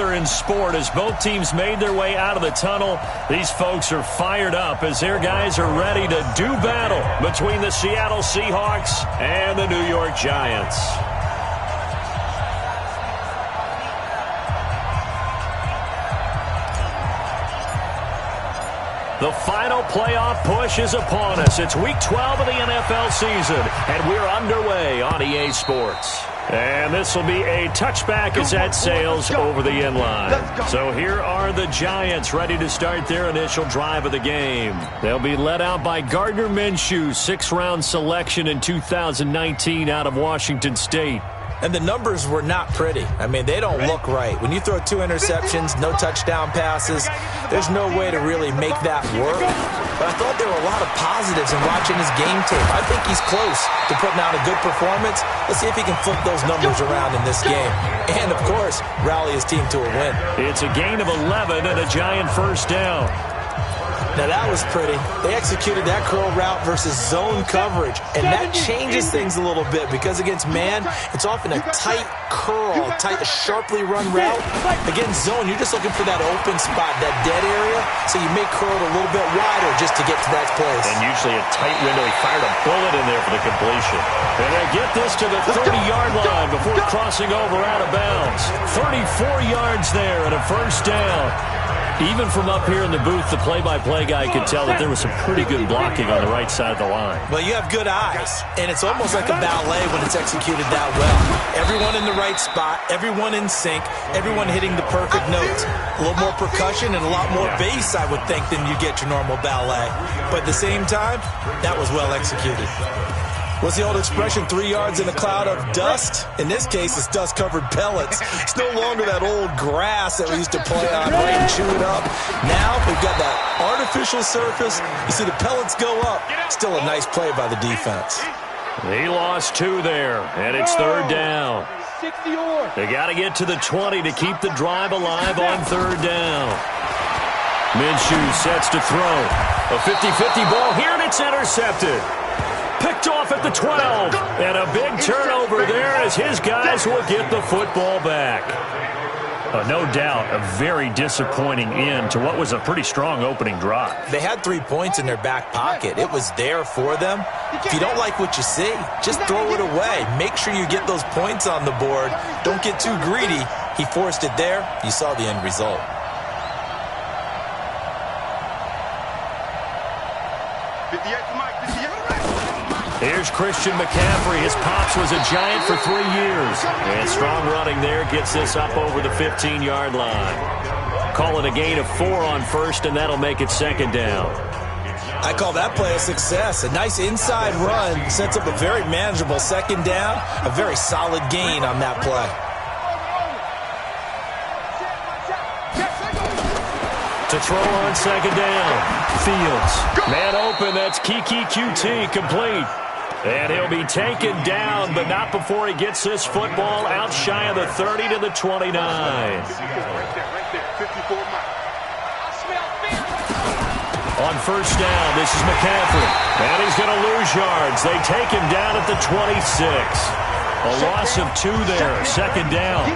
another in sport as both teams made their way out of the tunnel. These folks are fired up as their guys are ready to do battle between the Seattle Seahawks and the New York Giants. The final playoff push is upon us. It's Week 12 of the NFL season, and we're underway on EA Sports. And this will be a touchback as that sails over the end line. So here are the Giants ready to start their initial drive of the game. They'll be led out by Gardner Minshew, sixth-round selection in 2019 out of Washington State. And the numbers were not pretty. I mean, they don't look right. When you throw 2 interceptions, no touchdown passes, there's no way to really make that work. But I thought there were a lot of positives in watching his game tape. I think he's close to putting out a good performance. Let's see if he can flip those numbers around in this game. And, of course, rally his team to a win. It's a gain of 11 and a Giant first down. Now, that was pretty. They executed that curl route versus zone coverage, and that changes things a little bit because against man, it's often a tight curl, sharply run route. Against zone, you're just looking for that open spot, that dead area, so you may curl it a little bit wider just to get to that place. And usually a tight window. He fired a bullet in there for the completion. And they get this to the 30-yard line before crossing over out of bounds. 34 yards there and a first down. Even from up here in the booth, the play-by-play guy could tell that there was some pretty good blocking on the right side of the line. Well, you have good eyes, and it's almost like a ballet when it's executed that well. Everyone in the right spot, everyone in sync, everyone hitting the perfect notes. A little more percussion and a lot more bass, I would think, than you get your normal ballet. But at the same time, that was well executed. What's the old expression, 3 yards in a cloud of dust? In this case, it's dust-covered pellets. It's no longer that old grass that we used to play on, right, and chew it up. Now, we've got that artificial surface. You see the pellets go up. Still a nice play by the defense. He lost 2 there, and it's third down. They got to get to the 20 to keep the drive alive on third down. Minshew sets to throw. A 50-50 ball here, and it's intercepted. Picked off at the 12, and a big turnover there as his guys will get the football back. No doubt, a very disappointing end to what was a pretty strong opening drive. They had 3 points in their back pocket. It was there for them. If you don't like what you see, just throw it away. Make sure you get those points on the board. Don't get too greedy. He forced it there. You saw the end result. Here's Christian McCaffrey. His pops was a Giant for 3 years. And strong running there gets this up over the 15-yard line. Call it a gain of 4 on first, and that'll make it second down. I call that play a success. A nice inside run sets up a very manageable second down. A very solid gain on that play. To throw on second down. Fields. Man open. That's Kiki QT complete. And he'll be taken down, but not before he gets this football out shy of the 30 to the 29. On first down, this is McCaffrey. And he's going to lose yards. They take him down at the 26. A loss of 2 there. Second down.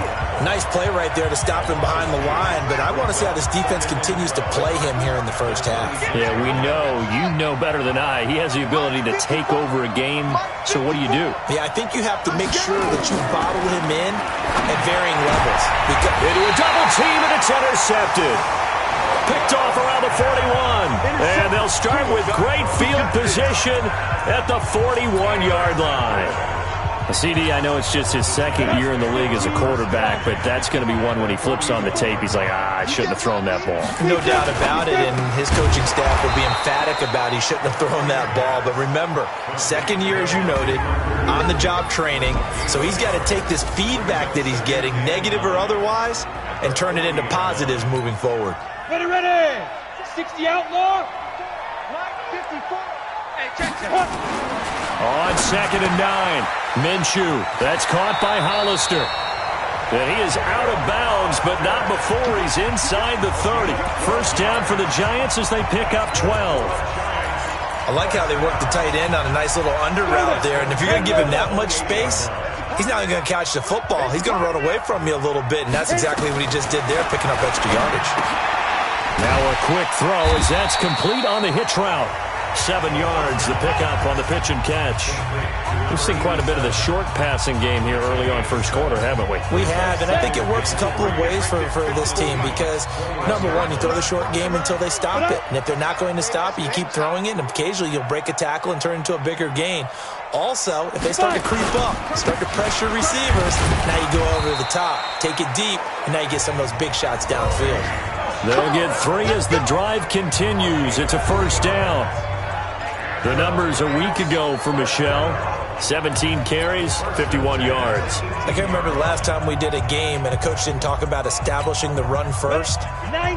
Nice play right there to stop him behind the line, but I want to see how this defense continues to play him here in the first half. Yeah, we know. You know better than I. He has the ability to take over a game, so what do you do? Yeah, I think you have to make sure that you bottle him in at varying levels. Into a double team, and it's intercepted. Picked off around the 41. And they'll start with great field position at the 41-yard line. CD, I know it's just his second year in the league as a quarterback, but that's going to be one when he flips on the tape, he's like, I shouldn't have thrown that ball. No doubt about it, and his coaching staff will be emphatic about he shouldn't have thrown that ball. But remember, second year, as you noted, on-the-job training, so he's got to take this feedback that he's getting, negative or otherwise, and turn it into positives moving forward. Ready, ready! 60 outlaw! 54! Hey, check that. On second and 9, Minshew. That's caught by Hollister. And he is out of bounds, but not before he's inside the 30. First down for the Giants as they pick up 12. I like how they work the tight end on a nice little under route there. And if you're going to give him that much space, he's not going to catch the football. He's going to run away from you a little bit, and that's exactly what he just did there, picking up extra yardage. Now a quick throw as that's complete on the hitch route. 7 yards, the pickup on the pitch and catch. We've seen quite a bit of the short passing game here early on first quarter, haven't we? We have, and I think it works a couple of ways for this team because, number one, you throw the short game until they stop it. And if they're not going to stop it, you keep throwing it, and occasionally you'll break a tackle and turn it into a bigger gain. Also, if they start to creep up, start to pressure receivers, now you go over the top, take it deep, and now you get some of those big shots downfield. They'll get 3 as the drive continues. It's a first down. The numbers a week ago for Michelle. 17 carries, 51 yards. I can't remember the last time we did a game and a coach didn't talk about establishing the run first.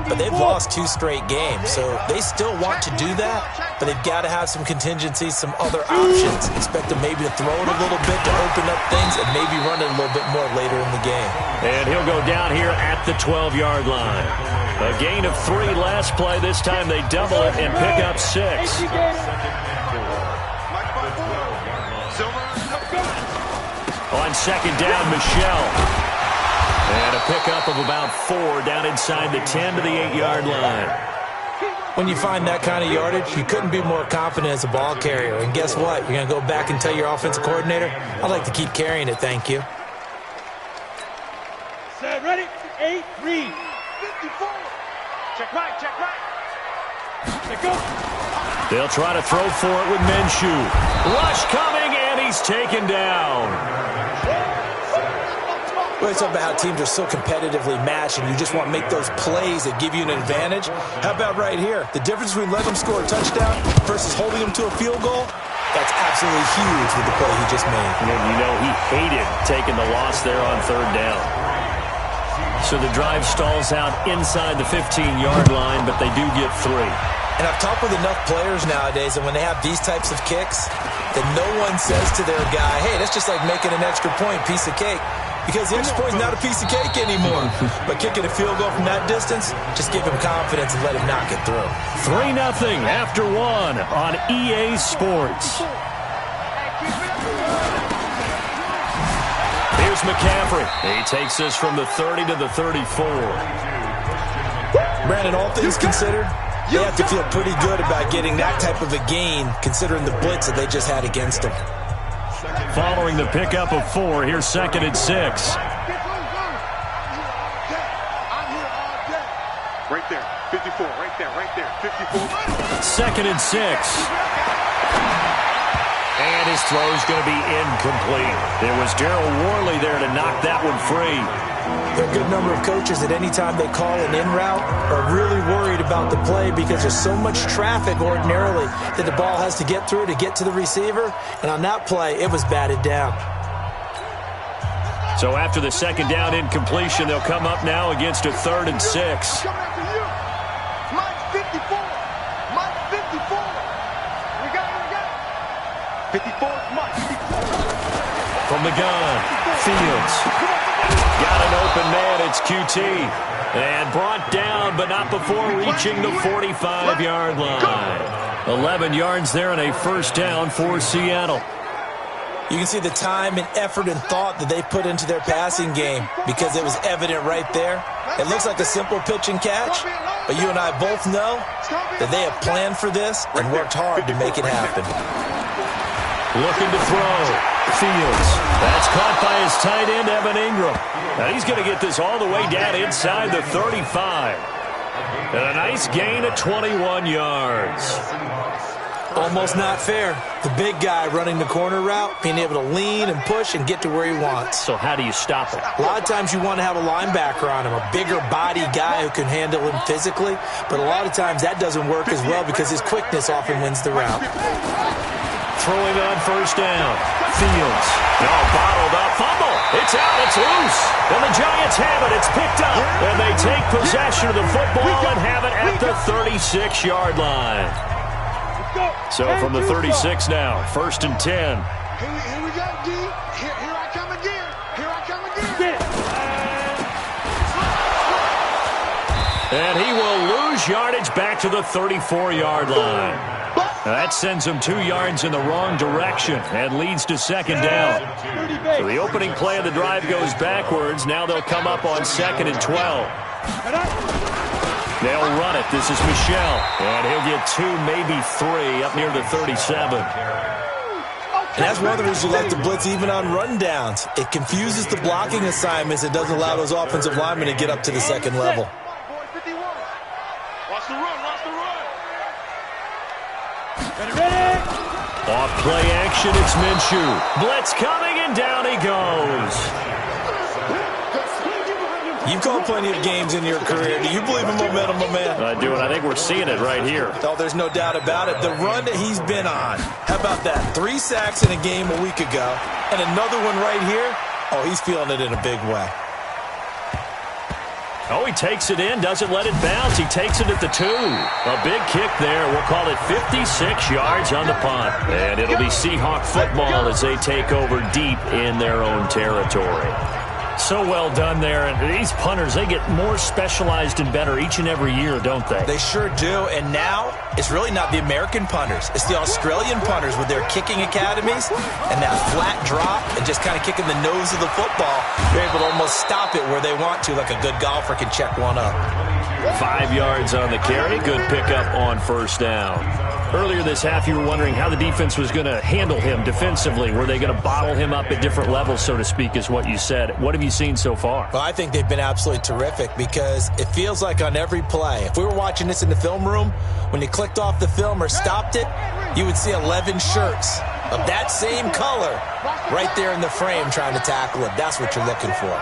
But they've lost 2 straight games, so they still want to do that, but they've got to have some contingencies, some other options. Expect them maybe to throw it a little bit to open up things and maybe run it a little bit more later in the game. And he'll go down here at the 12-yard line. A gain of 3 last play. This time they double it and pick up 6. On second down, Michelle. And a pickup of about 4 down inside the 10 to the 8-yard line. When you find that kind of yardage, you couldn't be more confident as a ball carrier. And guess what? You're going to go back and tell your offensive coordinator, I'd like to keep carrying it, thank you. Set, ready? 8, read. 54. Check right, check right. Let go. They'll try to throw for it with Minshew. Rush coming, and he's taken down. Well, it's about how teams are so competitively matched, and you just want to make those plays that give you an advantage. How about right here? The difference between letting them score a touchdown versus holding them to a field goal, that's absolutely huge with the play he just made. And you know he hated taking the loss there on third down. So the drive stalls out inside the 15-yard line, but they do get 3. And I've talked with enough players nowadays, and when they have these types of kicks, that no one says to their guy, hey, that's just like making an extra point, piece of cake. Because the extra point is not a piece of cake anymore. But kicking a field goal from that distance, just give him confidence and let him knock it through. 3-0 after 1 on EA Sports. Here's McCaffrey. He takes this from the 30 to the 34. Brandon, all things considered, they have to feel pretty good about getting that type of a gain, considering the blitz that they just had against them. Following the pickup of 4, here's 2nd and 6. Right there, 54, right there, 54. 2nd and 6. And his throw's going to be incomplete. There was Darryl Worley there to knock that one free. There are a good number of coaches that any time they call an in route are really worried about the play because there's so much traffic ordinarily that the ball has to get through to get to the receiver. And on that play, it was batted down. So after the 2nd down incompletion, they'll come up now against a 3rd and 6. Mike 54. Mike 54. We got it. 54, Mike. From the gun, Fields. Got an open man, it's QT. And brought down, but not before reaching the 45-yard line. 11 yards there and a first down for Seattle. You can see the time and effort and thought that they put into their passing game because it was evident right there. It looks like a simple pitch and catch, but you and I both know that they have planned for this and worked hard to make it happen. Looking to throw. Fields. That's caught by his tight end, Evan Ingram. Now he's going to get this all the way down inside the 35. And a nice gain of 21 yards. Almost not fair. The big guy running the corner route, being able to lean and push and get to where he wants. So how do you stop it? A lot of times you want to have a linebacker on him, a bigger body guy who can handle him physically. But a lot of times that doesn't work as well because his quickness often wins the route. Throwing on first down. Fields. No, bottled up. Fumble. It's out. It's loose. And the Giants have it. It's picked up. And they take possession of the football and have it at the 36-yard line. So from the 36 now, 1st and 10. Here we go, D. Here I come again. Here I come again. And he will lose yardage back to the 34-yard line. That sends them 2 yards in the wrong direction and leads to second down. So the opening play of the drive goes backwards. Now they'll come up on 2nd and 12. They'll run it. This is Michel. And he'll get 2, maybe 3 up near the 37. And that's one of the reasons you like to blitz even on rundowns. It confuses the blocking assignments. It doesn't allow those offensive linemen to get up to the second level. Watch the run, watch the run. Off play action, it's Minshew. Blitz coming, and down he goes. You've called plenty of games in your career. Do you believe in momentum, my man? I do, and I think we're seeing it right here. Oh, there's no doubt about it. The run that he's been on. How about that? 3 sacks in a game a week ago, and another one right here. Oh, he's feeling it in a big way. Oh, he takes it in, doesn't let it bounce. He takes it at the 2. A big kick there. We'll call it 56 yards on the punt. And it'll be Seahawk football as they take over deep in their own territory. So well done there. And these punters, they get more specialized and better each and every year, don't they? They sure do. And now it's really not the American punters. It's the Australian punters with their kicking academies and that flat drop and just kind of kicking the nose of the football. They're able to almost stop it where they want to, like a good golfer can check one up. 5 yards on the carry. Good pickup on first down. Earlier this half, you were wondering how the defense was going to handle him defensively. Were they going to bottle him up at different levels, so to speak, is what you said. What have you seen so far? Well, I think they've been absolutely terrific because it feels like on every play, if we were watching this in the film room, when you clicked off the film or stopped it, you would see 11 shirts of that same color right there in the frame trying to tackle it. That's what you're looking for.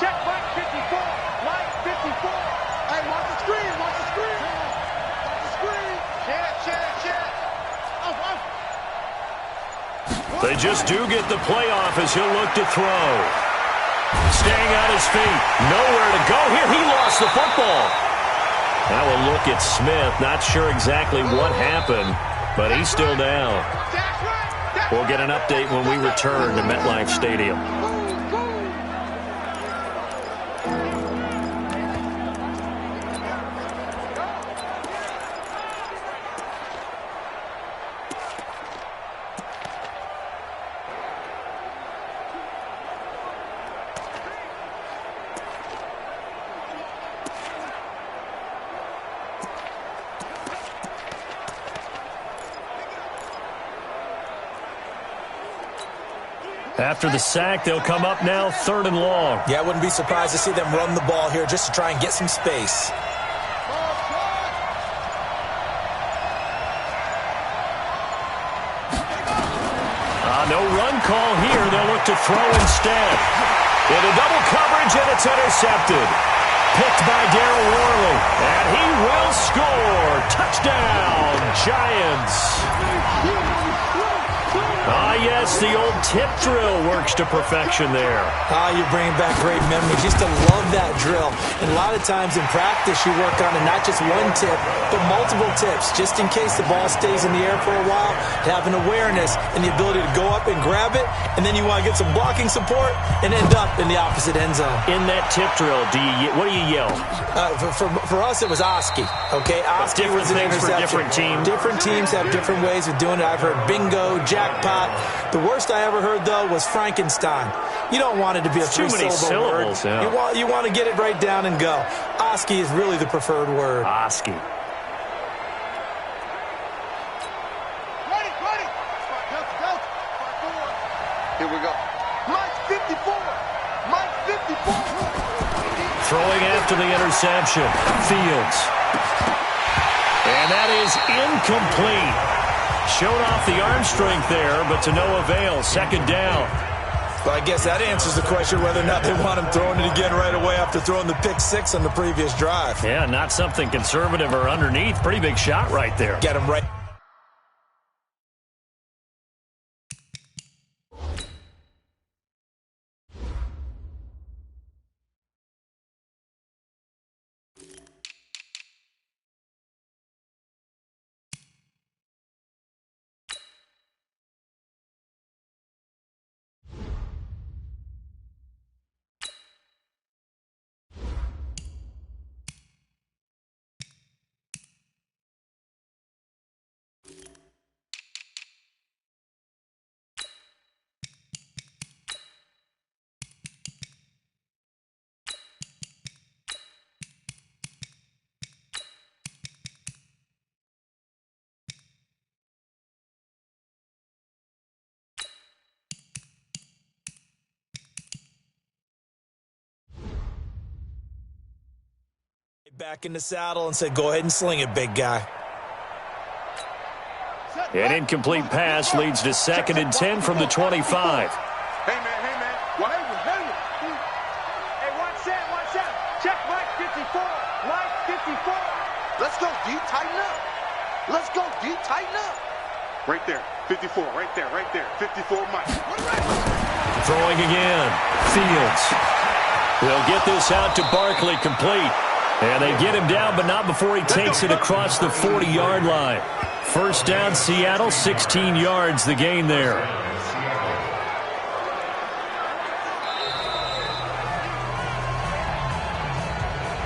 Check Mike 54. Mike 54. Hey, watch the screen. Watch the screen. Watch the screen. Check. They just do get the play off as he'll look to throw. Staying on his feet. Nowhere to go here. He lost the football. Now we'll look at Smith. Not sure exactly what happened, but he's still down. We'll get an update when we return to MetLife Stadium. After the sack, they'll come up now 3rd and long. Yeah, I wouldn't be surprised to see them run the ball here just to try and get some space. No run call here. They'll look to throw instead. Into double coverage, and it's intercepted. Picked by Darryl Worley, and he will score. Touchdown, Giants. Yes, the old tip drill works to perfection there. You're bringing back great memories. Used to love that drill. And a lot of times in practice, you work on it, not just one tip, but multiple tips, just in case the ball stays in the air for a while, to have an awareness and the ability to go up and grab it, and then you want to get some blocking support and end up in the opposite end zone. In that tip drill, what do you yell? For us, it was Oski. Okay, Oski was an interception. For different teams. Different teams have different ways of doing it. I've heard bingo, jackpot. The worst I ever heard, though, was Frankenstein. You don't want it to be a three-syllable word. Yeah. You want to get it right down and go. Oski is really the preferred word. Oski. Ready. Here we go. Mike 54. Mike 54. Throwing after the interception. Fields. And that is incomplete. Showed off the arm strength there, but to no avail. 2nd down. Well, I guess that answers the question whether or not they want him throwing it again right away after throwing the pick 6 on the previous drive. Yeah, not something conservative or underneath. Pretty big shot right there. Get him right. Back in the saddle and said, go ahead and sling it, big guy. An incomplete pass leads to 2nd and 10 from the 25. Hey, man. What? Hey, watch that. Check Mike 54. Mike 54. Let's go, D. Tighten up. Let's go, D. Tighten up. Right there. 54. Right there. 54, Mike. Throwing again. Fields. They'll get this out to Barkley, complete. And they get him down, but not before he takes it across the 40-yard line. First down, Seattle, 16 yards, the gain there.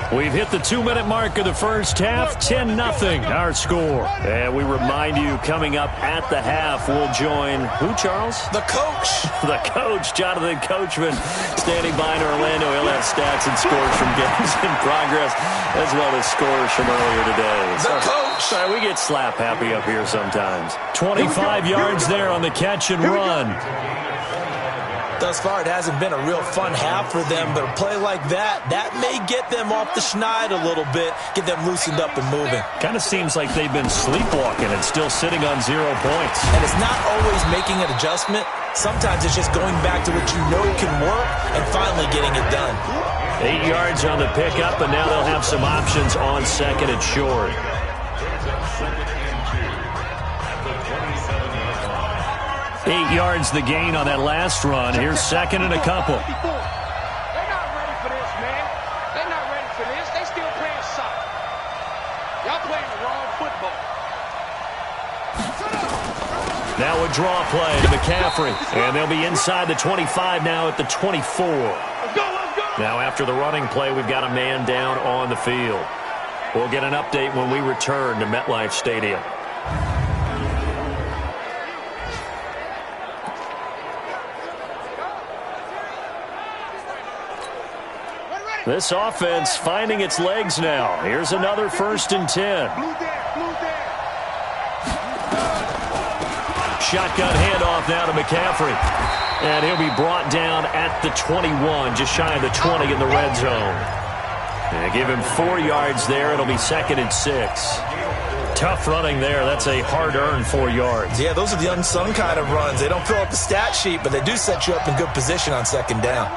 We've hit the 2-minute mark of the first half, 10-0 our score. And we remind you, coming up at the half, we'll join, who, Charles? The coach. The coach, Jonathan Coachman, standing by in Orlando. He'll have stats and scores from games in progress, as well as scores from earlier today. The coach. Sorry, we get slap happy up here sometimes. 25 yards there on the catch and run. Thus far, it hasn't been a real fun half for them, but a play like that may get them off the schneid a little bit, get them loosened up and moving. Kind of seems like they've been sleepwalking and still sitting on 0 points. And it's not always making an adjustment. Sometimes it's just going back to what you know can work and finally getting it done. 8 yards on the pickup, and now they'll have some options on 2nd and short. Eight yards the gain on that last run. Here's 2nd and a couple. They're not ready for this, man. They're not ready for this. They still playing soccer. Y'all playing the wrong football. Now a draw play to McCaffrey. And they'll be inside the 25 now at the 24. Let's go. Now after the running play, we've got a man down on the field. We'll get an update when we return to MetLife Stadium. This offense finding its legs now. Here's another 1st and 10. Shotgun handoff now to McCaffrey. And he'll be brought down at the 21, just shy of the 20 in the red zone. And give him 4 yards there. It'll be 2nd and 6. Tough running there. That's a hard-earned 4 yards. Yeah, those are the unsung kind of runs. They don't fill up the stat sheet, but they do set you up in good position on 2nd down.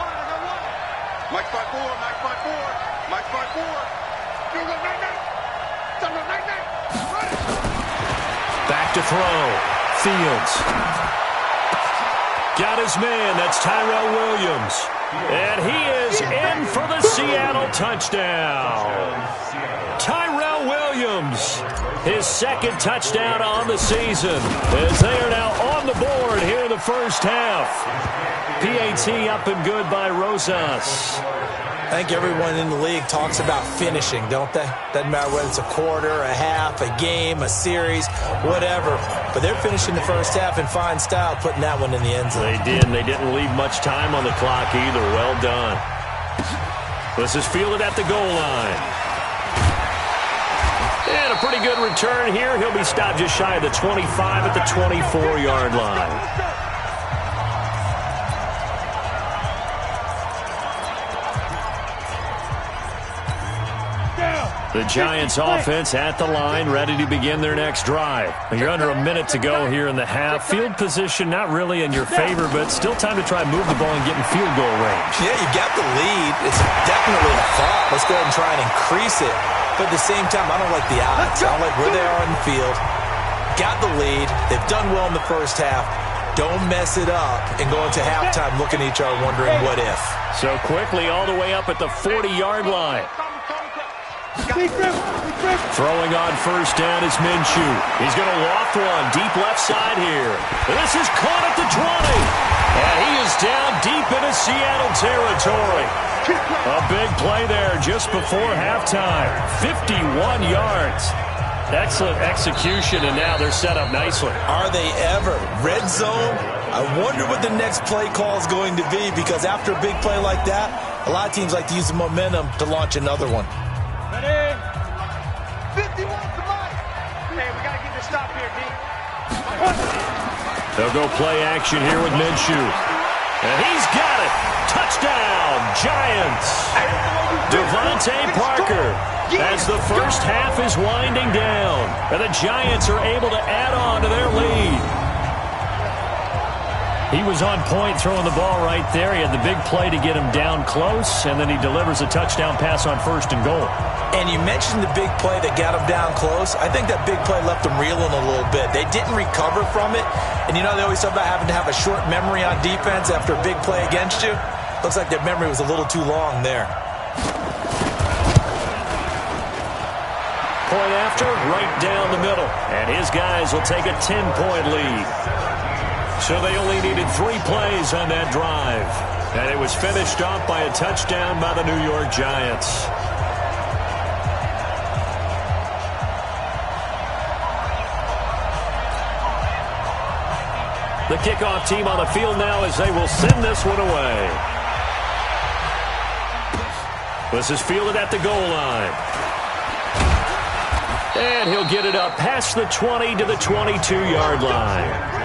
Mike 5-4. Back to throw. Fields. Got his man. That's Tyrell Williams. And he is in for the Seattle touchdown. Tyrell Williams, his 2nd touchdown on the season, as they are now on the board here in the first half. PAT up and good by Rosas. I think everyone in the league talks about finishing, don't they? Doesn't matter whether it's a quarter, a half, a game, a series, whatever. But they're finishing the first half in fine style, putting that one in the end zone. They did, and they didn't leave much time on the clock either. Well done. This is fielded at the goal line. And a pretty good return here. He'll be stopped just shy of the 25 at the 24-yard line. The Giants offense at the line, ready to begin their next drive. You're under a minute to go here in the half. Field position not really in your favor, but still time to try and move the ball and get in field goal range. Yeah, you got the lead. It's definitely a thought. Let's go ahead and try and increase it. But at the same time, I don't like the odds. I don't like where they are on the field. Got the lead. They've done well in the first half. Don't mess it up and go into halftime looking at each other wondering what if. So quickly all the way up at the 40-yard line. Throwing on first down is Minshew. He's going to loft one deep left side here. This is caught at the 20. And he is down deep into Seattle territory. A big play there just before halftime. 51 yards. Excellent execution, and now they're set up nicely. Are they ever? Red zone? I wonder what the next play call is going to be, because after a big play like that, a lot of teams like to use the momentum to launch another one. Ready? 51 to Mike. Hey, we got to get this stop here, D. They'll go play action here with Minshew. And he's got it. Touchdown, Giants. Devontae Parker as the first half is winding down. And the Giants are able to add on to their lead. He was on point throwing the ball right there. He had the big play to get him down close, and then he delivers a touchdown pass on 1st and goal. And you mentioned the big play that got him down close. I think that big play left him reeling a little bit. They didn't recover from it. And you know, they always talk about having to have a short memory on defense after a big play against you. Looks like their memory was a little too long there. Point after, right down the middle. And his guys will take a 10-point lead. So they only needed 3 plays on that drive. And it was finished off by a touchdown by the New York Giants. The kickoff team on the field now as they will send this one away. This is fielded at the goal line. And he'll get it up past the 20 to the 22-yard line.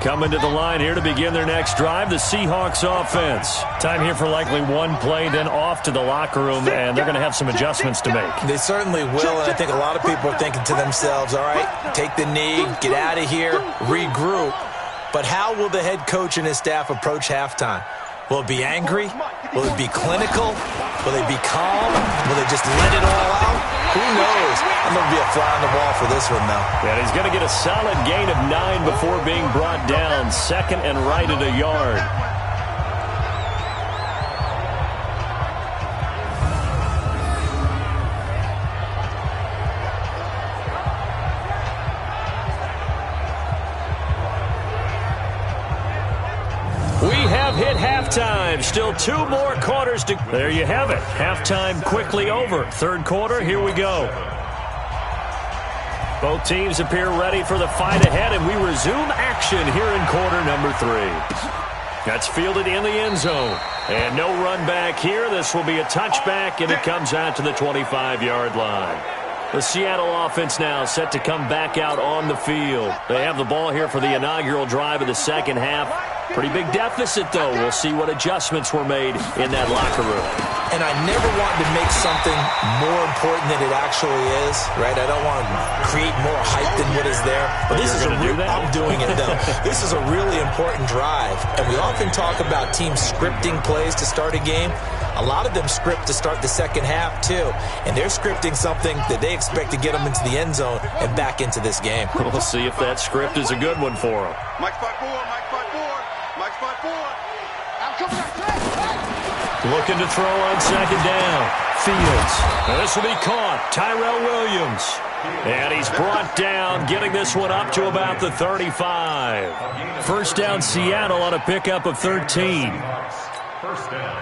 Coming to the line here to begin their next drive, the Seahawks offense. Time here for likely one play, then off to the locker room, and they're going to have some adjustments to make. They certainly will, and I think a lot of people are thinking to themselves, all right, take the knee, get out of here, regroup. But how will the head coach and his staff approach halftime? Will it be angry? Will it be clinical? Will they be calm? Will they just let it all out? Who knows? I'm going to be a fly on the wall for this one, though. And he's going to get a solid gain of 9 before being brought down. 2nd and right at a yard. We have hit halftime. Still 2 more quarters to... There you have it. Halftime quickly over. 3rd quarter, here we go. Both teams appear ready for the fight ahead, and we resume action here in quarter number 3. That's fielded in the end zone. And no run back here. This will be a touchback, and it comes out to the 25-yard line. The Seattle offense now set to come back out on the field. They have the ball here for the inaugural drive of the 2nd half. Pretty big deficit, though. We'll see what adjustments were made in that locker room. And I never want to make something more important than it actually is, right? I don't want to create more hype than what is there. But this is I'm doing it, though. This is a really important drive. And we often talk about teams scripting plays to start a game. A lot of them script to start the 2nd half, too. And they're scripting something that they expect to get them into the end zone and back into this game. We'll see if that script is a good one for them. Mike 5-4, Mike 5-4, Mike 5-4. I'm coming up. Looking to throw on 2nd down. Fields. And this will be caught. Tyrell Williams. And he's brought down, getting this one up to about the 35. First down, Seattle on a pickup of 13.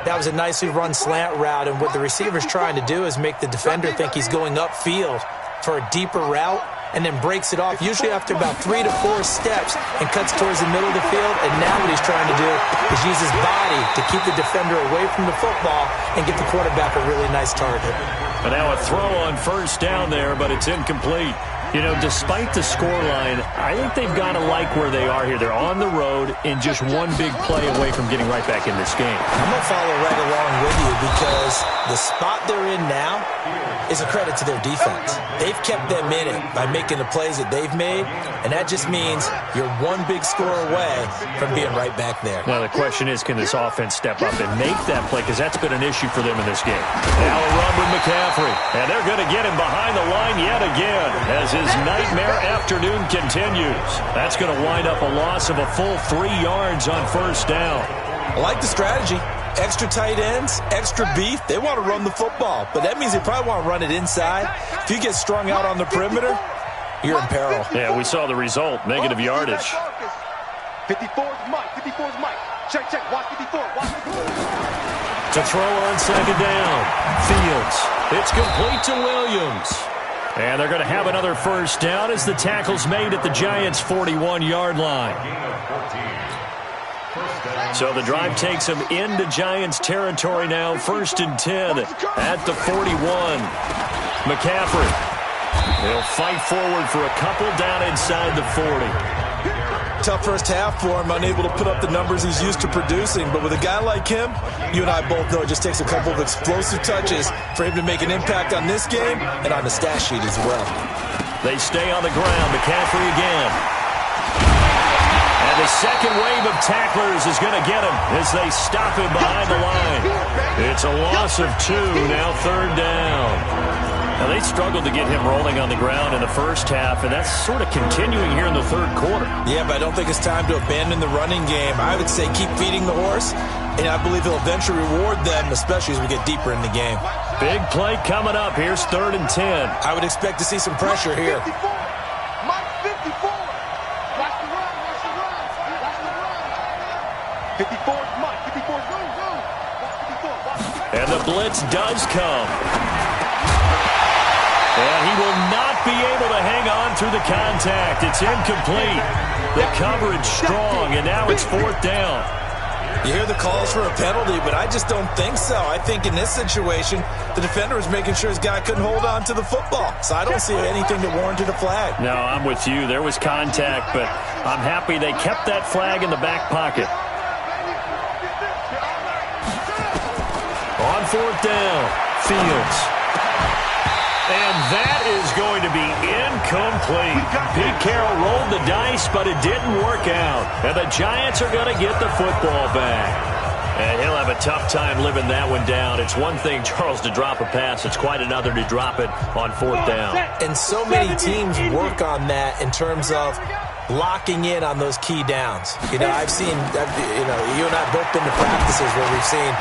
That was a nicely run slant route, and what the receiver's trying to do is make the defender think he's going upfield for a deeper route, and then breaks it off, usually after about 3 to 4 steps, and cuts towards the middle of the field. And now what he's trying to do is use his body to keep the defender away from the football and get the quarterback a really nice target. And now a throw on 1st down there, but it's incomplete. You know, despite the scoreline, I think they've got to like where they are here. They're on the road and just one big play away from getting right back in this game. I'm going to follow right along with you because the spot they're in now is a credit to their defense. They've kept them in it by making the plays that they've made, and that just means you're one big score away from being right back there. Now, the question is, can this offense step up and make that play? Because that's been an issue for them in this game. Now a run with McCaffrey, and they're going to get him behind the line yet again as his nightmare afternoon continues. That's going to wind up a loss of a full 3 yards on 1st down. I like the strategy. Extra tight ends, extra beef. They want to run the football, but that means they probably want to run it inside. If you get strung out on the perimeter, you're in peril. Yeah, we saw the result, negative yardage. 54's Mike, 54's Mike. Check, watch 54, watch 54. To throw on 2nd down. Fields. It's complete to Williams. And they're going to have another 1st down as the tackle's made at the Giants' 41-yard line. So the drive takes them into Giants territory now. 1st and 10 at the 41. McCaffrey. He'll fight forward for a couple down inside the 40. Tough first half for him, unable to put up the numbers he's used to producing. But with a guy like him, you and I both know it just takes a couple of explosive touches for him to make an impact on this game and on the stat sheet as well. They stay on the ground. McCaffrey again. And the second wave of tacklers is going to get him as they stop him behind the line. It's a loss of 2, now 3rd down. Now, they struggled to get him rolling on the ground in the first half, and that's sort of continuing here in the 3rd quarter. Yeah, but I don't think it's time to abandon the running game. I would say keep feeding the horse, and I believe he'll eventually reward them, especially as we get deeper in the game. Big play coming up. Here's 3rd and 10. I would expect to see some pressure here. Mike 54. Watch the run. Watch the run. Watch the run. 54 is Mike. 54 is Zoom. Watch 54. Watch. And the blitz does come. And he will not be able to hang on through the contact. It's incomplete. The coverage strong, and now it's 4th down. You hear the calls for a penalty, but I just don't think so. I think in this situation, the defender was making sure his guy couldn't hold on to the football. So I don't see anything that warranted a flag. No, I'm with you. There was contact, but I'm happy they kept that flag in the back pocket. On 4th down, Fields. And that is going to be incomplete. Pete Carroll rolled the dice, but it didn't work out. And the Giants are going to get the football back. And he'll have a tough time living that one down. It's one thing, Charles, to drop a pass. It's quite another to drop it on 4th down. And so many teams work on that in terms of locking in on those key downs. You know, I've seen, you and I have both been to practices where we've seen,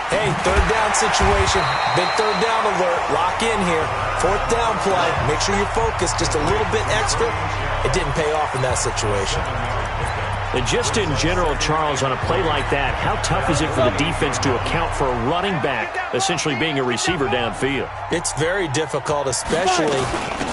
hey, 3rd down situation, big 3rd down alert, lock in here. 4th down play, make sure you're focused just a little bit extra. It didn't pay off in that situation. And just in general, Charles, on a play like that, how tough is it for the defense to account for a running back essentially being a receiver downfield? It's very difficult, especially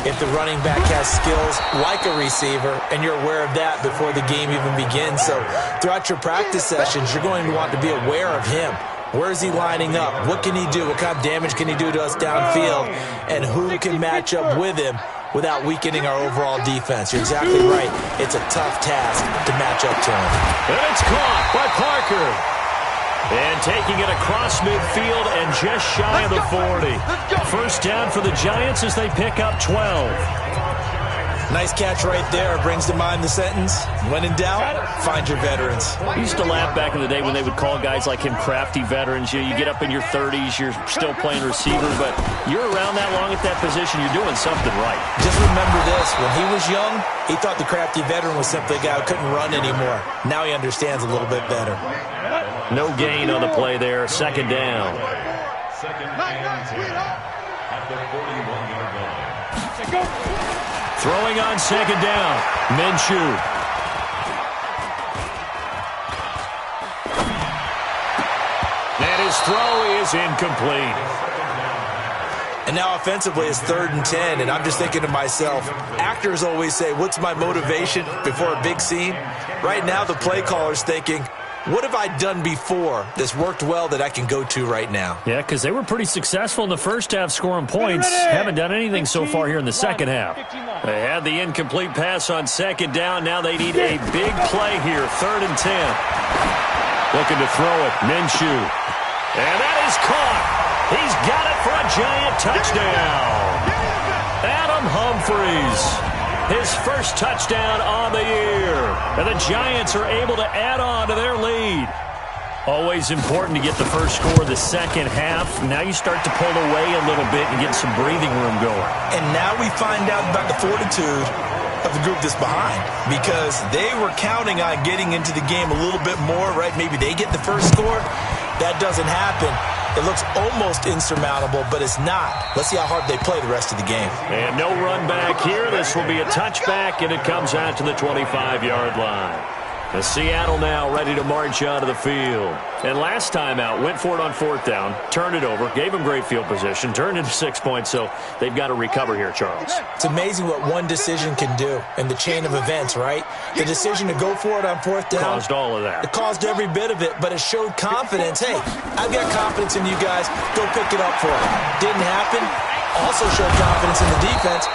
if the running back has skills like a receiver, and you're aware of that before the game even begins. So throughout your practice sessions, you're going to want to be aware of him. Where is he lining up? What can he do? What kind of damage can he do to us downfield? And who can match up with him without weakening our overall defense? You're exactly right. It's a tough task to match up to him. And it's caught by Parker. And taking it across midfield and just shy of the 40. 1st down for the Giants as they pick up 12. Nice catch right there. Brings to mind the sentence, when in doubt, find your veterans. I used to laugh back in the day when they would call guys like him crafty veterans. You get up in your 30s, you're still playing receiver, but you're around that long at that position, you're doing something right. Just remember this, when he was young, he thought the crafty veteran was simply a guy who couldn't run anymore. Now he understands a little bit better. No gain on the play there, 2nd down. At the 41-yard line. Throwing on 2nd down, Minshew. And his throw is incomplete. And now offensively it's 3rd and 10, and I'm just thinking to myself, actors always say, what's my motivation before a big scene? Right now the play caller's thinking, what have I done before that's worked well that I can go to right now? Yeah, because they were pretty successful in the first half scoring points. Haven't done anything so far here in the second half. They had the incomplete pass on 2nd down. Now they need a big play here, 3rd and 10. Looking to throw it, Minshew. And that is caught. He's got it for a Giant touchdown. Adam Humphries. His first touchdown on the year. And the Giants are able to add on to their lead. Always important to get the first score of the second half. Now you start to pull away a little bit and get some breathing room going. And now we find out about the fortitude of the group that's behind, because they were counting on getting into the game a little bit more, right? Maybe they get the first score. That doesn't happen. It looks almost insurmountable, but it's not. Let's see how hard they play the rest of the game. And no run back here. This will be a touchback, and it comes out to the 25-yard line. The Seattle now ready to march out of the field. And last time out, went for it on 4th down, turned it over, gave them great field position, turned into 6 points, so they've got to recover here, Charles. It's amazing what one decision can do in the chain of events, right? The decision to go for it on 4th down. Caused all of that. It caused every bit of it, but it showed confidence. Hey, I've got confidence in you guys. Go pick it up for me. Didn't happen. Also showed confidence in the defense.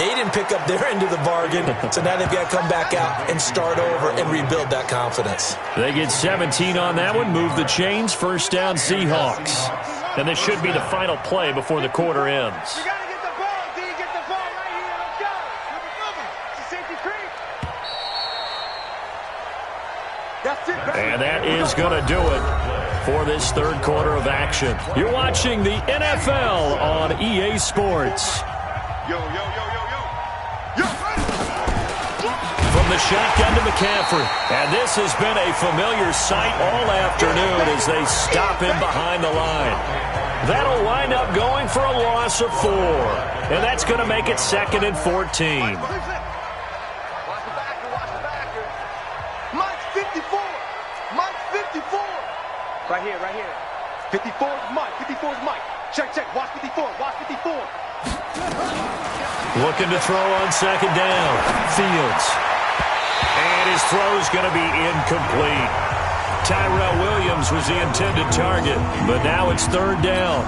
They didn't pick up their end of the bargain, so now they've got to come back out and start over and rebuild that confidence. They get 17 on that one, move the chains, 1st down Seahawks. And this should be the final play before the quarter ends. You got to get the ball, D. Get the ball right here. Let's go. It's a safety creep. That's it, baby. And that is going to do it for this 3rd quarter of action. You're watching the NFL on EA Sports. Yo. From the shotgun to McCaffrey. And this has been a familiar sight all afternoon as they stop him behind the line. That'll wind up going for a loss of 4. And that's going to make it 2nd and 14. Watch the backer. Mike's 54. Mike's 54. Right here. 54 is Mike. 54 is Mike. Check. Watch 54. Watch 54. Looking to throw on 2nd down. Fields. And his throw's going to be incomplete. Tyrell Williams was the intended target, but now it's 3rd down.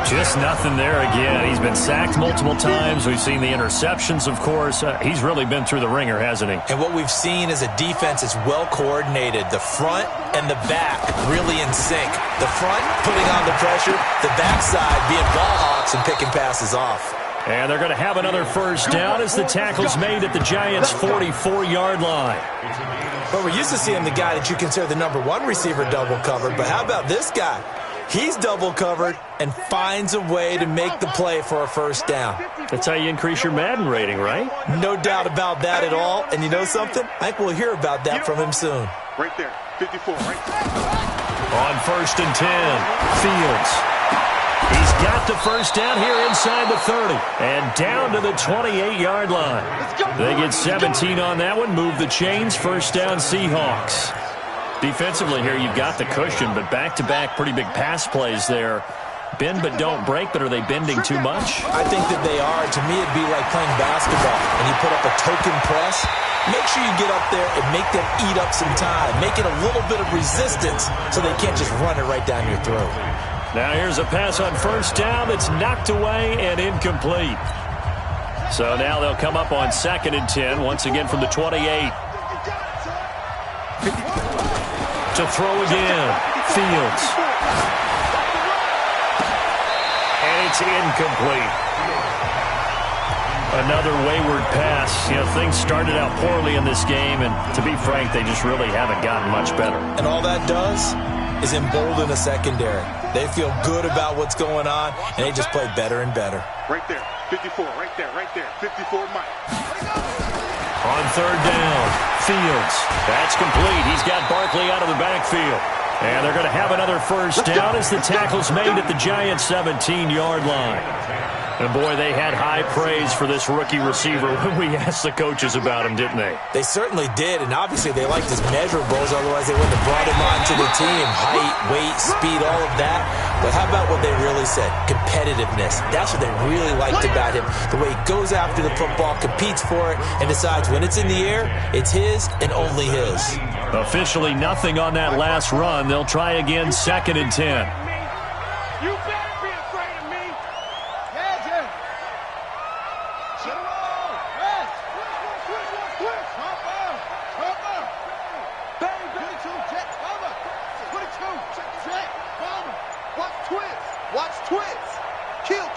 Just nothing there again. He's been sacked multiple times. We've seen the interceptions, of course. He's really been through the ringer, hasn't he? And what we've seen is a defense is well coordinated. The front and the back really in sync. The front putting on the pressure, the backside being ball hawks and picking passes off. And they're going to have another 1st down as the tackle's made at the Giants' 44-yard line. But we're used to seeing the guy that you consider the #1 receiver double covered. But how about this guy? He's double covered and finds a way to make the play for a 1st down. That's how you increase your Madden rating, right? No doubt about that at all. And you know something? I think we'll hear about that from him soon. Right there. 54. Right there. On 1st and 10, Fields. He's got the 1st down here inside the 30 and down to the 28-yard line. They get 17 on that one, move the chains, 1st down Seahawks. Defensively here, you've got the cushion, but back-to-back pretty big pass plays there. Bend but don't break, but are they bending too much? I think that they are. To me, it'd be like playing basketball. When you put up a token press, make sure you get up there and make them eat up some time. Make it a little bit of resistance so they can't just run it right down your throat. Now here's a pass on 1st down that's knocked away and incomplete. So now they'll come up on 2nd and 10, once again from the 28. To throw again, Fields. And it's incomplete. Another wayward pass. You know, things started out poorly in this game, and to be frank, they just really haven't gotten much better. And all that does is embolden a secondary. They feel good about what's going on, and they just play better and better. Right there. 54. Right there. 54 Mike. On 3rd down, Fields. That's complete. He's got Barkley out of the backfield. And they're going to have another 1st down as the tackle's made at the Giants' 17-yard line. And, boy, they had high praise for this rookie receiver when we asked the coaches about him, didn't they? They certainly did, and obviously they liked his measurables, otherwise they wouldn't have brought him onto the team. Height, weight, speed, all of that. But how about what they really said? Competitiveness. That's what they really liked about him. The way he goes after the football, competes for it, and decides when it's in the air, it's his and only his. Officially nothing on that last run. They'll try again, 2nd and 10. You better be afraid of me. Yeah. Sit around. Rest. Twist. Hop up. Bang. 22. Check. Cover. 22. Check. Cover. Watch twist. Kill.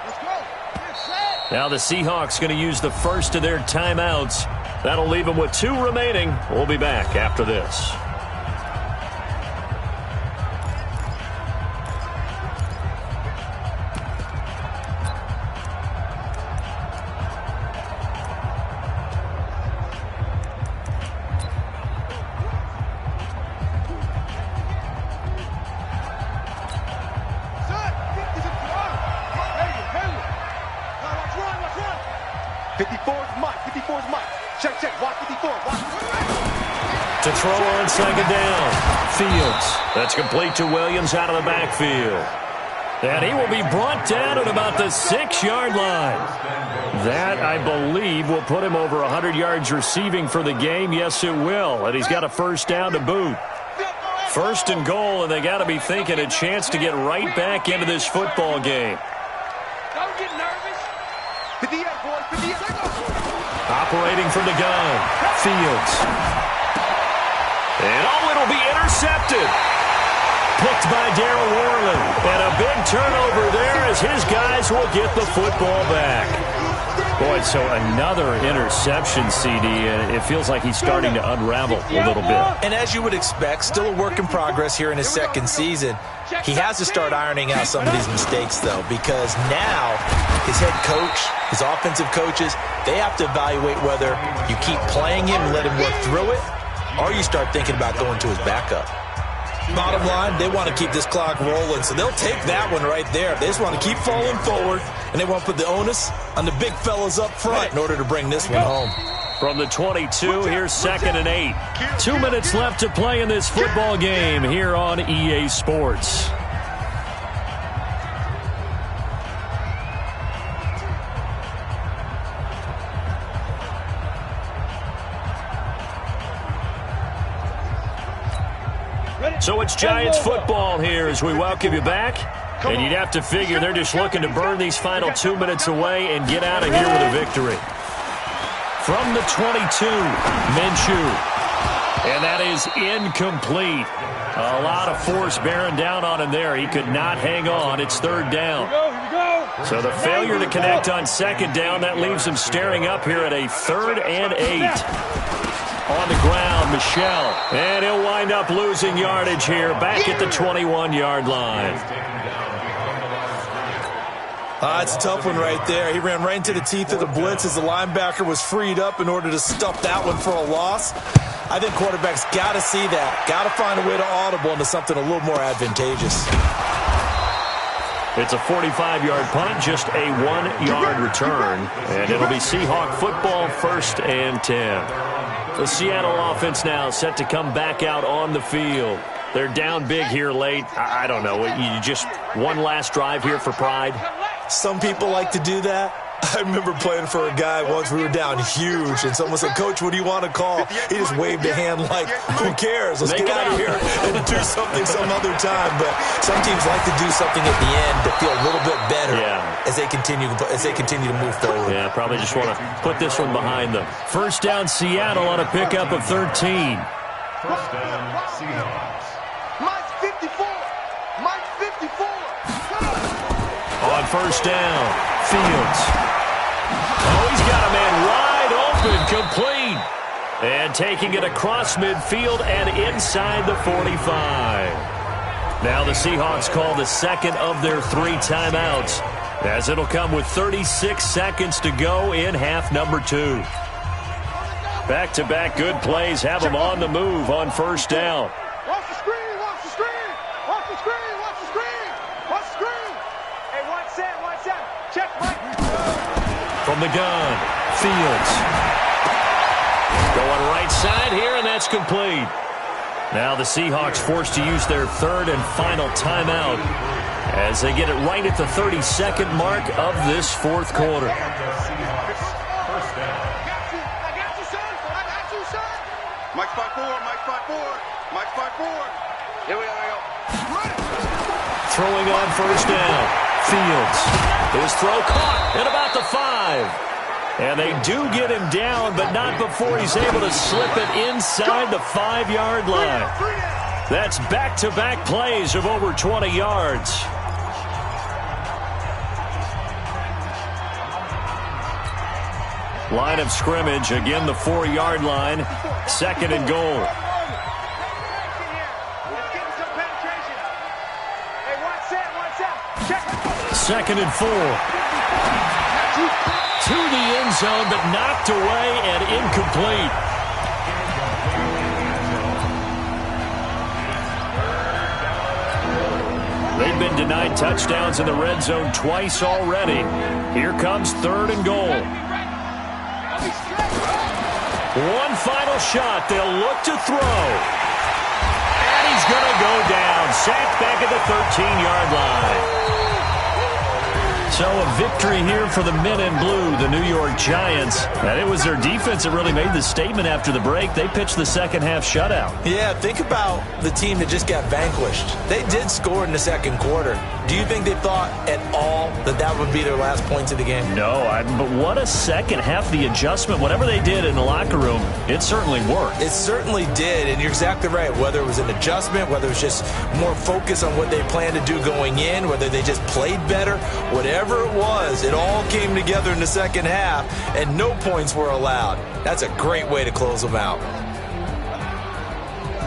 Let's go. Get set. Now the Seahawks going to use the first of their timeouts. That'll leave them with 2 remaining. We'll be back after this. Run. 54 is Mike. Check, check. Watch 54. Watch. To throw on second down. Fields. That's complete to Williams out of the backfield. And he will be brought down at about the 6-yard line. That, I believe, will put him over 100 yards receiving for the game. Yes, it will. And he's got a first down to boot. First and goal, and they got to be thinking a chance to get right back into this football game. Don't get nervous. 58, boys. 58. Operating from the gun. Fields. And, it'll be intercepted. Picked by Darryl Worley. And a big turnover there as his guys will get the football back. Boy, so another interception, CD, and it feels like he's starting to unravel a little bit. And as you would expect, still a work in progress here in his second season. He has to start ironing out some of these mistakes, though, because now his head coach, his offensive coaches, they have to evaluate whether you keep playing him and let him work through it, or you start thinking about going to his backup. Bottom line, they want to keep this clock rolling, so they'll take that one right there. They just want to keep falling forward, and they want to put the onus on the big fellas up front in order to bring this one home. From the 22, here's 2nd and 8. 2 minutes left to play in this football game here on EA Sports. So it's Giants football here as we welcome you back. And you'd have to figure they're just looking to burn these final 2 minutes away and get out of here with a victory. From the 22, Minshew. And that is incomplete. A lot of force bearing down on him there. He could not hang on. It's 3rd down. So the failure to connect on 2nd down, that leaves him staring up here at a 3rd and 8. On the ground, Michel. And he'll wind up losing yardage here back at the 21-yard line. It's a tough one right there. He ran right into the teeth of the blitz as the linebacker was freed up in order to stuff that one for a loss. I think quarterbacks got to see that. Got to find a way to audible into something a little more advantageous. It's a 45-yard punt, just a 1-yard return. And it'll be Seahawk football, 1st and 10. The Seattle offense now set to come back out on the field. They're down big here late. I don't know. You just one last drive here for pride? Some people like to do that. I remember playing for a guy once. We were down huge, and someone said, "Coach, what do you want to call?" He just waved a hand like, "Who cares? Let's get out of here and do something some other time." But some teams like to do something at the end to feel a little bit better as they continue to move forward. Yeah, probably just want to put this one behind them. First down, Seattle on a pickup of 13. First down, Seahawks. Mike's 54. Mike's 54. On first down, Fields. Oh, he's got a man wide open, complete. And taking it across midfield and inside the 45. Now the Seahawks call the second of their 3 timeouts, as it'll come with 36 seconds to go in half number 2. Back-to-back good plays have them on the move on first down. Watch the screen, watch the screen. Watch the screen, watch the screen. Watch the screen. Hey, one set. Check, Mike. From the gun, Fields. Going right side here, and that's complete. Now the Seahawks forced to use their 3rd and final timeout as they get it right at the 32nd mark of this 4th quarter. I got you, son. Mike's 5-4. Mike's 5-4. Here we go. Throwing on first down, Fields. His throw caught at about the 5. And they do get him down, but not before he's able to slip it inside the 5-yard line. That's back-to-back plays of over 20 yards. Line of scrimmage, again the 4-yard line. 2nd and goal. Second and 4. To the end zone, but knocked away and incomplete. They've been denied touchdowns in the red zone twice already. Here comes 3rd and goal. One final shot. They'll look to throw. And he's going to go down. Sacked back at the 13-yard line. So a victory here for the men in blue, the New York Giants. And it was their defense that really made the statement after the break. They pitched the second-half shutout. Yeah, think about the team that just got vanquished. They did score in the second quarter. Do you think they thought at all that that would be their last points of the game? No, but what a second half. The adjustment, whatever they did in the locker room, it certainly worked. It certainly did, and you're exactly right. Whether it was an adjustment, whether it was just more focus on what they planned to do going in, whether they just played better, whatever it was, it all came together in the second half, and no points were allowed. That's a great way to close them out.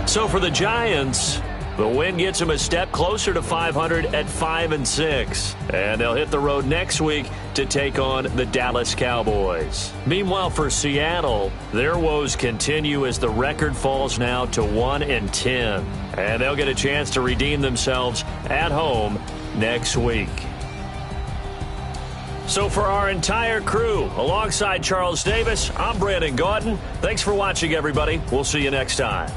So for the Giants, the win gets them a step closer to 500 at 5-6. And they'll hit the road next week to take on the Dallas Cowboys. Meanwhile, for Seattle, their woes continue as the record falls now to 1-10. And they'll get a chance to redeem themselves at home next week. So for our entire crew, alongside Charles Davis, I'm Brandon Gaudin. Thanks for watching, everybody. We'll see you next time.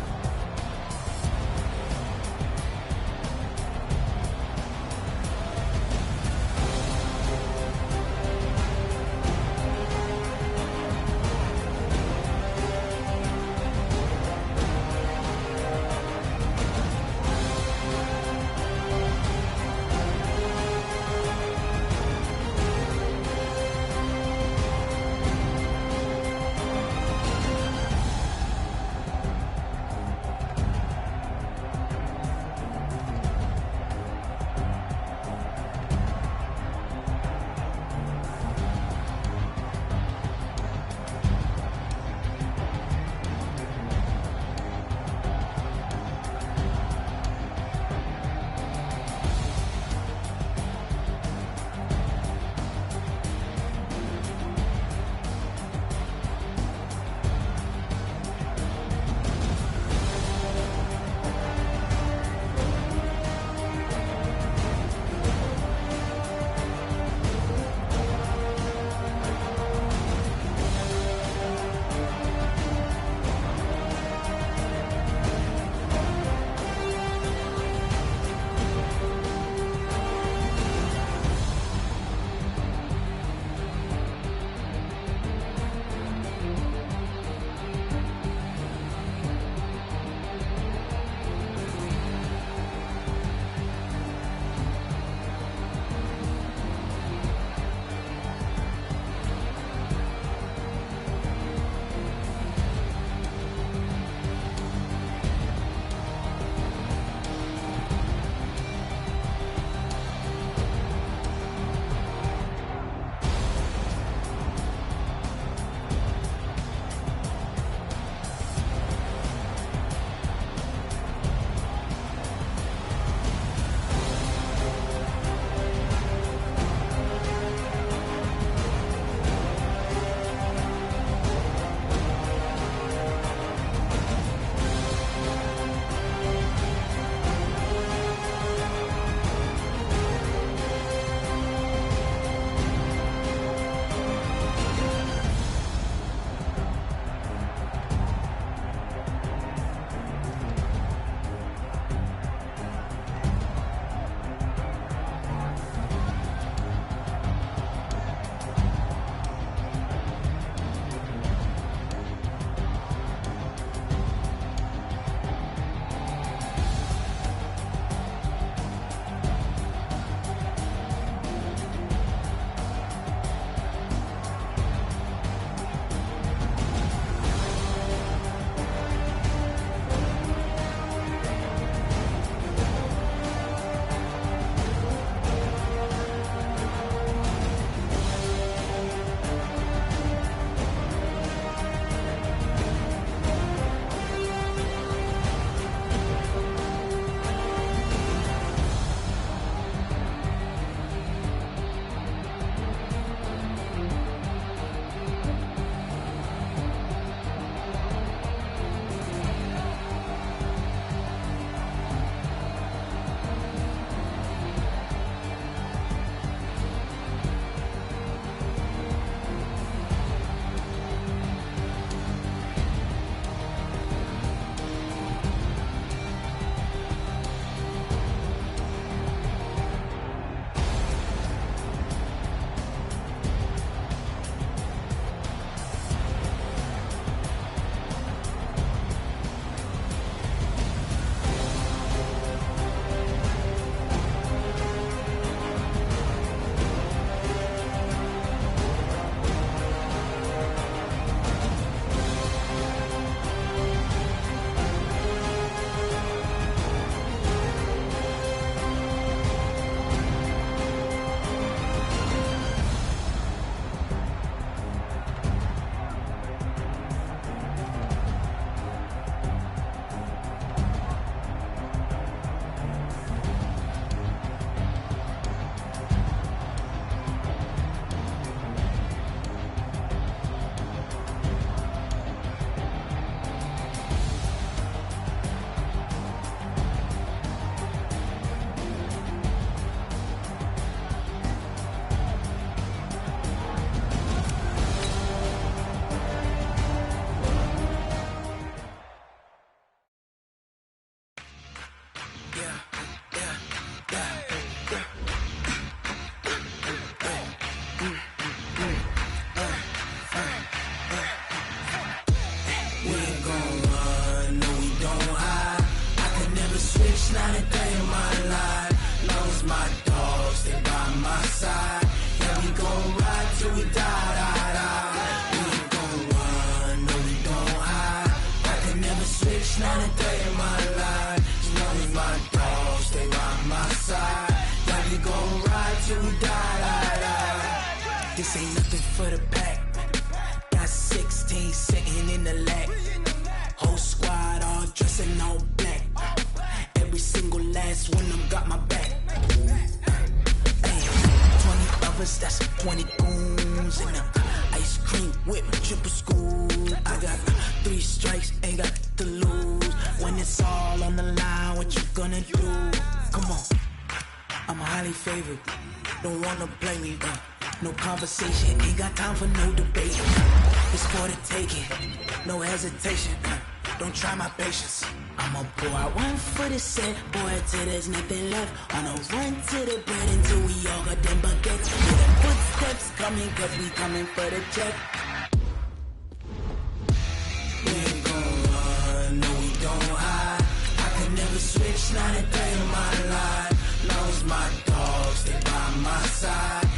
triple school. I got 3 strikes, ain't got to lose. When it's all on the line, what you gonna do? Come on, I'm highly favored. Don't wanna play me, no conversation, ain't got time for no debate. It's for the taking, no hesitation. Don't try my patience. I'ma pour out one for the set, boy, till there's nothing left. On a run to the bread until we all got them baguettes. Hear the footsteps coming, cause we coming for the check. We ain't gon' run, no we don't hide. I can never switch, not a day in my life. Long as my dogs stay by my side.